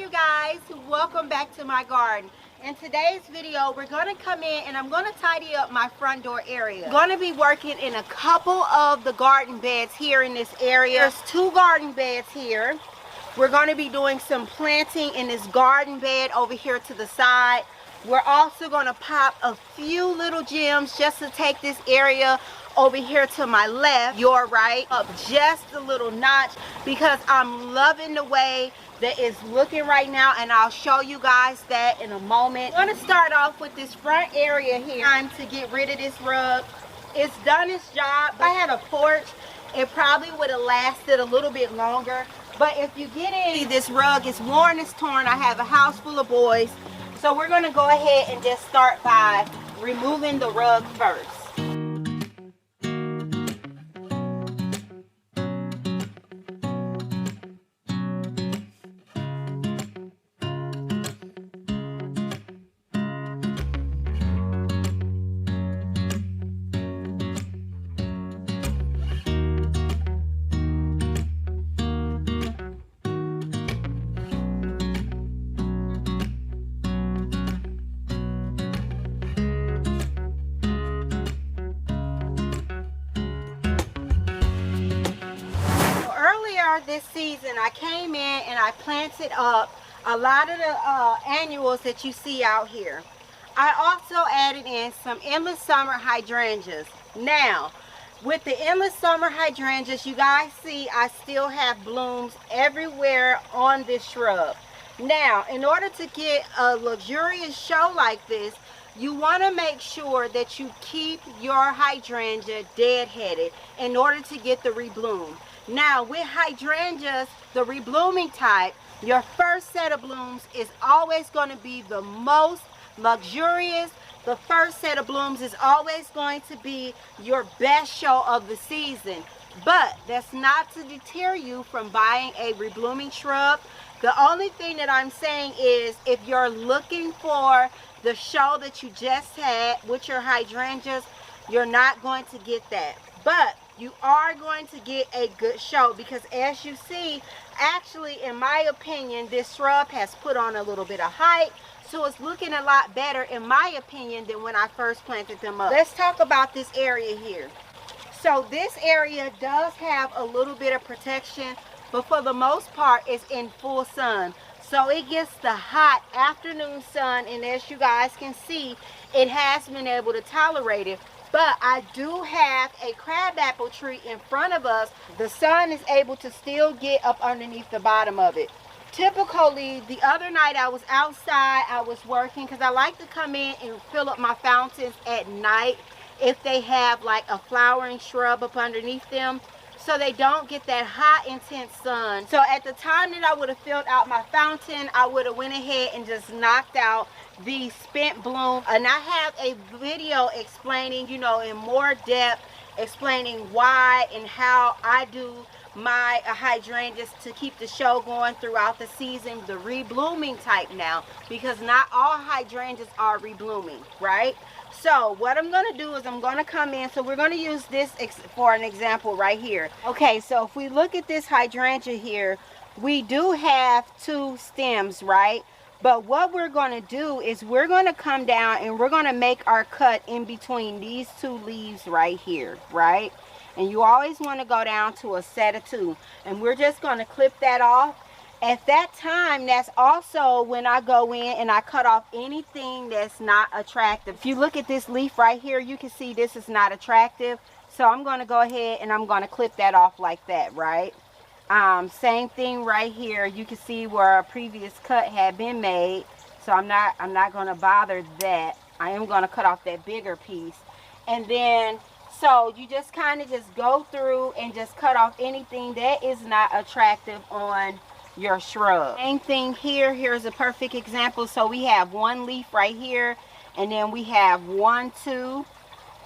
you guys, welcome back to my garden. In today's video we're going to come in and I'm going to tidy up my front door area. I'm going to be working in a couple of the garden beds here in this area. There's 2 garden beds here. We're going to be doing some planting in this garden bed over here to the side. We're also going to pop a few little gems just to take this area over here to my left, your right, up just a little notch because I'm loving the way that it's looking right now, and I'll show you guys that in a moment. I'm going to start off with this front area here. Time to get rid of this rug. It's done its job. If I had a porch, it probably would have lasted a little bit longer. But if you get in, this rug is worn, it's torn. I have a house full of boys. So we're going to go ahead and just start by removing the rug first. This season I came in and I planted up a lot of the annuals that you see out here. I also added in some Endless Summer Hydrangeas. Now with the Endless Summer Hydrangeas, you guys see I still have blooms everywhere on this shrub. Now in order to get a luxurious show like this, you want to make sure that you keep your hydrangea deadheaded in order to get the rebloom. Now with hydrangeas, the reblooming type, your first set of blooms is always going to be the most luxurious. The first set of blooms is always going to be your best show of the season. But that's not to deter you from buying a reblooming shrub. The only thing that I'm saying is if you're looking for the show that you just had with your hydrangeas, you're not going to get that. But you are going to get a good show because as you see, actually in my opinion, this shrub has put on a little bit of height. So it's looking a lot better in my opinion than when I first planted them up. Let's talk about this area here. So this area does have a little bit of protection, but for the most part it's in full sun. So it gets the hot afternoon sun, and as you guys can see, it has been able to tolerate it. But I do have a crabapple tree in front of us. The sun is able to still get up underneath the bottom of it. Typically, the other night I was outside, I was working because I like to come in and fill up my fountains at night if they have like a flowering shrub up underneath them, so they don't get that hot intense sun. So at the time that I would have filled out my fountain, I would have went ahead and just knocked out the spent bloom, and I have a video explaining, you know, in more depth, explaining why and how I do my hydrangeas to keep the show going throughout the season, the reblooming type now, because not all hydrangeas are reblooming, right? So what I'm going to do is I'm going to come in, so we're going to use this for an example right here. Okay, so if we look at this hydrangea here, we do have 2 stems, right? But what we're going to do is we're going to come down and we're going to make our cut in between these 2 leaves right here, right? And you always want to go down to a set of 2. And we're just going to clip that off. At that time, that's also when I go in and I cut off anything that's not attractive. If you look at this leaf right here, you can see this is not attractive. So I'm going to go ahead and I'm going to clip that off like that, right? Same thing right here. You can see where a previous cut had been made. So I'm not going to bother that. I am going to cut off that bigger piece. And then, so you just kind of just go through and just cut off anything that is not attractive on your shrub. Same thing here. Here's a perfect example. So we have 1 leaf right here, and then we have 1, 2.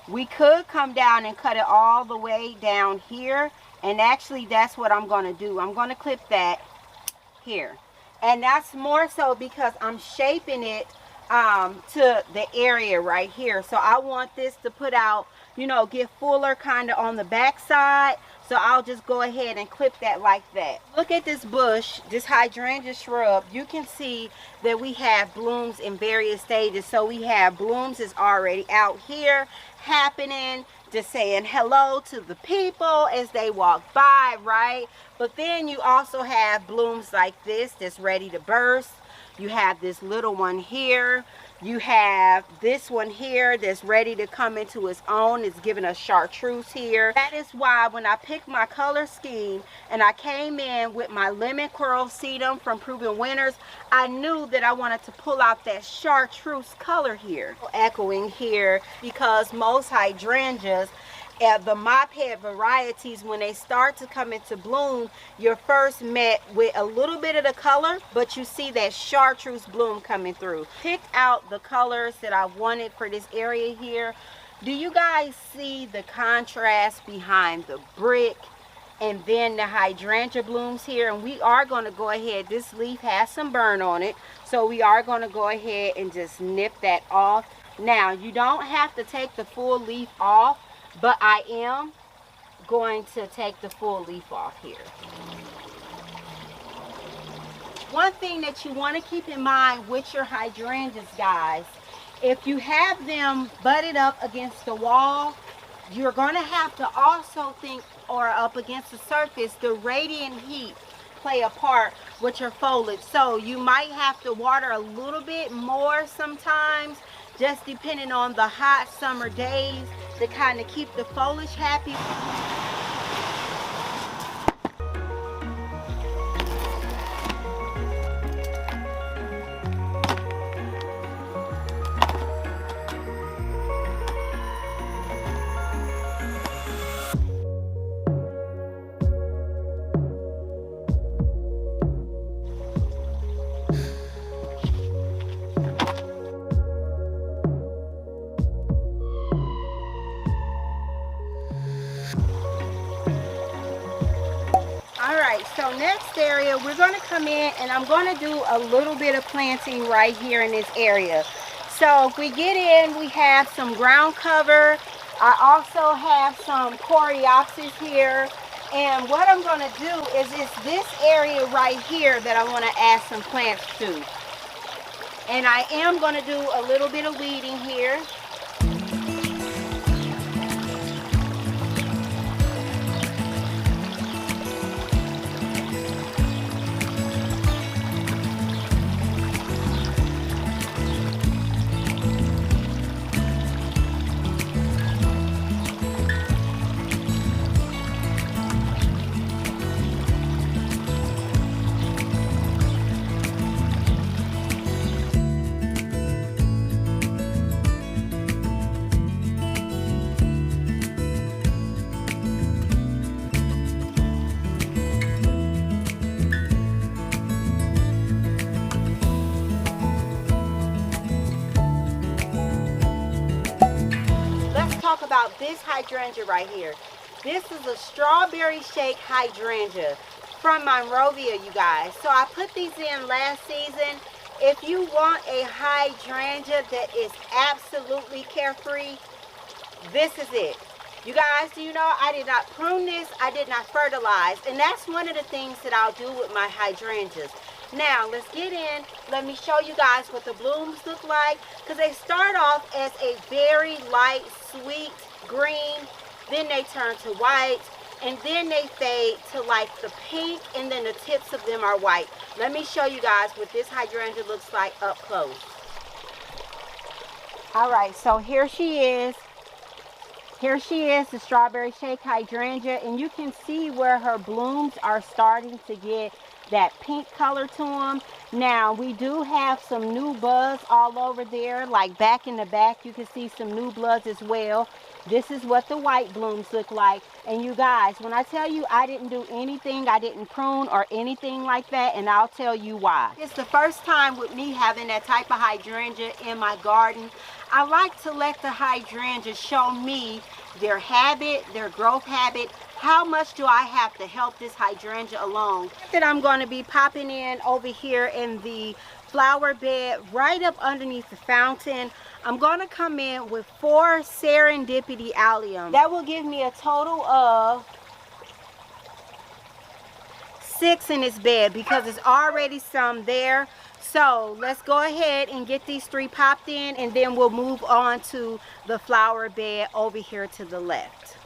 We could come down and cut it all the way down here, and actually that's what I'm going to do. I'm going to clip that here, and that's more so because I'm shaping it to the area right here. So I want this to put out, you know, get fuller kind of on the back side. So I'll just go ahead and clip that like that. Look at this bush, this hydrangea shrub. You can see that we have blooms in various stages. So we have blooms is already out here happening, just saying hello to the people as they walk by, right? But then you also have blooms like this that's ready to burst. You have this little one here. You have this one here that's ready to come into its own. It's giving us chartreuse here. That is why when I picked my color scheme and I came in with my lemon coral sedum from Proven Winners, I knew that I wanted to pull out that chartreuse color here. Echoing here because most hydrangeas, the mop head varieties, when they start to come into bloom, you're first met with a little bit of the color, but you see that chartreuse bloom coming through. Picked out the colors that I wanted for this area here. Do you guys see the contrast behind the brick and then the hydrangea blooms here? And we are going to go ahead, this leaf has some burn on it, so we are going to go ahead and just nip that off. Now, you don't have to take the full leaf off, but I am going to take the full leaf off here. One thing that you want to keep in mind with your hydrangeas, guys, if you have them butted up against the wall, you're going to have to also think, or up against the surface, the radiant heat play a part with your foliage. So you might have to water a little bit more sometimes, just depending on the hot summer days, to kind of keep the foliage happy. So next area, we're going to come in and I'm going to do a little bit of planting right here in this area. So if we get in, we have some ground cover. I also have some coreopsis here. And what I'm going to do is it's this area right here that I want to add some plants to. And I am going to do a little bit of weeding here. About this hydrangea right here. This is a strawberry shake hydrangea from Monrovia, you guys. So I put these in last season. If you want a hydrangea that is absolutely carefree, this is it. You guys, do you know I did not prune this, I did not fertilize, and that's one of the things that I'll do with my hydrangeas. Now, let's get in. Let me show you guys what the blooms look like, because they start off as a very light, sweet green, then they turn to white, and then they fade to like the pink, and then the tips of them are white. Let me show you guys what this hydrangea looks like up close. All right, so here she is. Here she is, the Strawberry Shake Hydrangea, and you can see where her blooms are starting to get that pink color to them. Now, we do have some new buds all over there, like back in the back, you can see some new buds as well. This is what the white blooms look like. And you guys, when I tell you I didn't do anything, I didn't prune or anything like that, and I'll tell you why. It's the first time with me having that type of hydrangea in my garden. I like to let the hydrangea show me their habit, their growth habit. How much do I have to help this hydrangea along? That I'm going to be popping in over here in the flower bed right up underneath the fountain. I'm going to come in with 4 serendipity alliums. That will give me a total of 6 in this bed because it's already some there. So let's go ahead and get these 3 popped in, and then we'll move on to the flower bed over here to the left.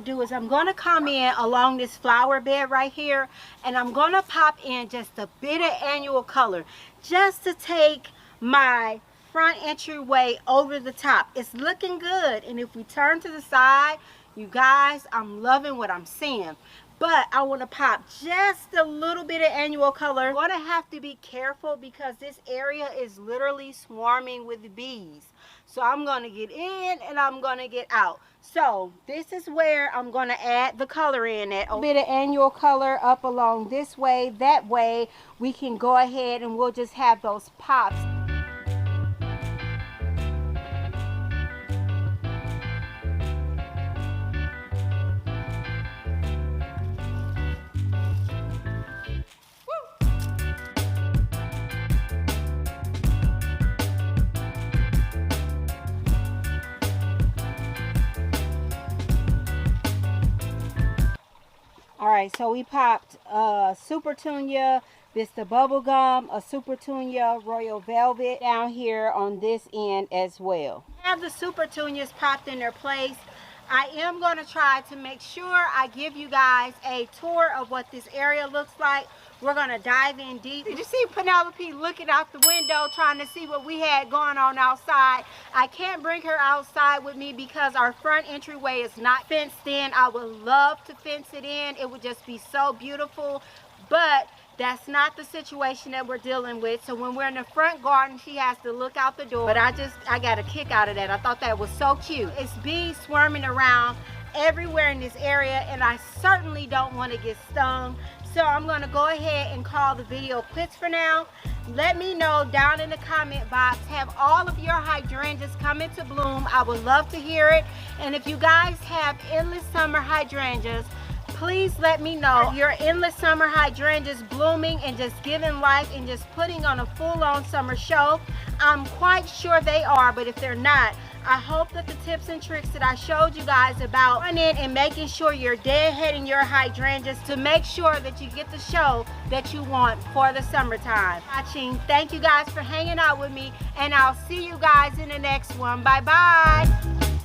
Do is I'm going to come in along this flower bed right here, and I'm going to pop in just a bit of annual color just to take my front entryway over the top. It's looking good, and if we turn to the side, you guys, I'm loving what I'm seeing. But I want to pop just a little bit of annual color. I'm going to have to be careful because this area is literally swarming with bees. So I'm going to get in and I'm going to get out. So this is where I'm going to add the color in at. A bit of annual color up along this way. That way we can go ahead and we'll just have those pops. Alright, so we popped Supertunia, Vista Bubblegum, a Supertunia Royal Velvet down here on this end as well. I have the Supertunias popped in their place. I am going to try to make sure I give you guys a tour of what this area looks like. We're going to dive in deep. Did you see Penelope looking out the window trying to see what we had going on outside? I can't bring her outside with me because our front entryway is not fenced in. I would love to fence it in. It would just be so beautiful, but that's not the situation that we're dealing with. So when we're in the front garden, she has to look out the door. But I got a kick out of that. I thought that was so cute. It's bees swarming around everywhere in this area, and I certainly don't want to get stung. So I'm going to go ahead and call the video quits for now. Let me know down in the comment box, have all of your hydrangeas come into bloom? I would love to hear it. And if you guys have endless summer hydrangeas, please let me know your endless summer hydrangeas blooming and just giving life and just putting on a full-on summer show. I'm quite sure they are, but if they're not, I hope that the tips and tricks that I showed you guys about running and making sure you're deadheading your hydrangeas to make sure that you get the show that you want for the summertime. Thank you guys for hanging out with me, and I'll see you guys in the next one. Bye bye.